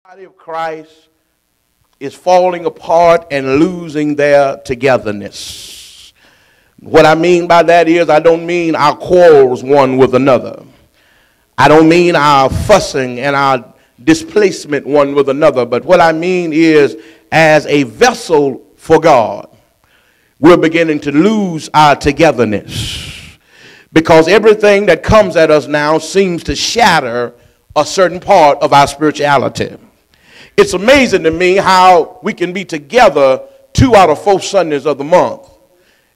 body of Christ is falling apart and losing their togetherness. What I mean by that is I don't mean our quarrels one with another. I don't mean our fussing and our displacement one with another. But what I mean is as a vessel for God, we're beginning to lose our togetherness. Because everything that comes at us now seems to shatter a certain part of our spirituality. It's amazing to me how we can be together 2 out of 4 Sundays of the month,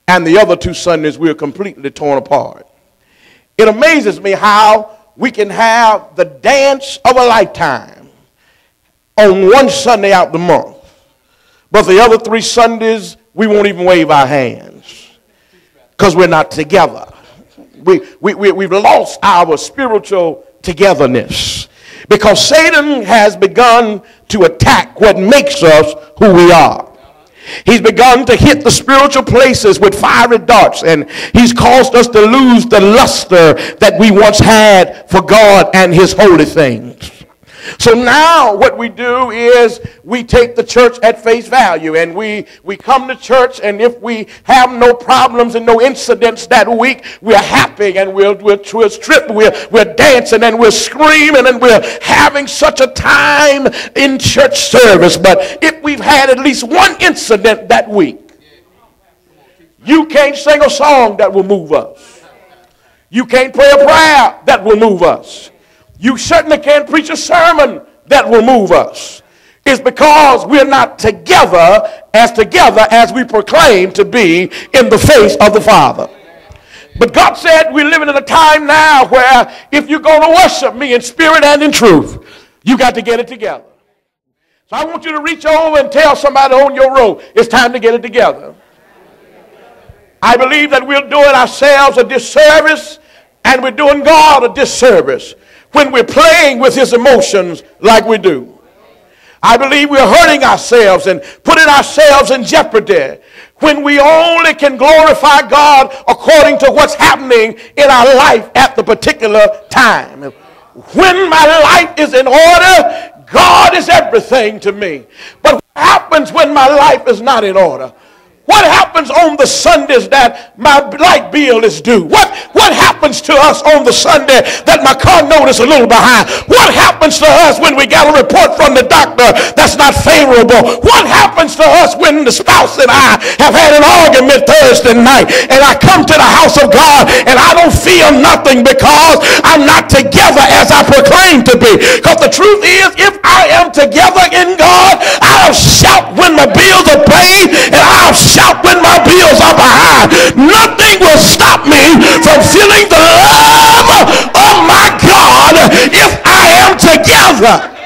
and the other 2 Sundays we're completely torn apart. It amazes me how we can have the dance of a lifetime on 1 Sunday out the month, but the other 3 Sundays we won't even wave our hands because we're not together. We've lost our spiritual togetherness because Satan has begun to attack what makes us who we are. He's begun to hit the spiritual places with fiery darts, and he's caused us to lose the luster that we once had for God and his holy things. So now what we do is we take the church at face value, and we come to church, and if we have no problems and no incidents that week, we're happy and we're stripped, we're dancing and we're screaming and we're having such a time in church service. But if we've had at least one incident that week, you can't sing a song that will move us. You can't pray a prayer that will move us. You certainly can't preach a sermon that will move us. It's because we're not together as we proclaim to be in the face of the Father. But God said we're living in a time now where if you're going to worship me in spirit and in truth, you got to get it together. So I want you to reach over and tell somebody on your row, it's time to get it together. I believe that we're doing ourselves a disservice and we're doing God a disservice when we're playing with his emotions like we do. I believe we're hurting ourselves and putting ourselves in jeopardy when we only can glorify God according to what's happening in our life at the particular time. When my life is in order, God is everything to me. But what happens when my life is not in order? What happens on the Sundays that my light bill is due? What happens to us on the Sunday that my car note is a little behind? What happens to us when we get a report from the doctor that's not favorable? What happens to us when the spouse and I have had an argument Thursday night and I come to the house of God and I don't feel nothing because I'm not together as I proclaim to be? Because the truth is, if I am together in God, I'll shout when my bills are paid and I'll shout when my bills are behind. Nothing will stop me from feeling the love of my God if I am together.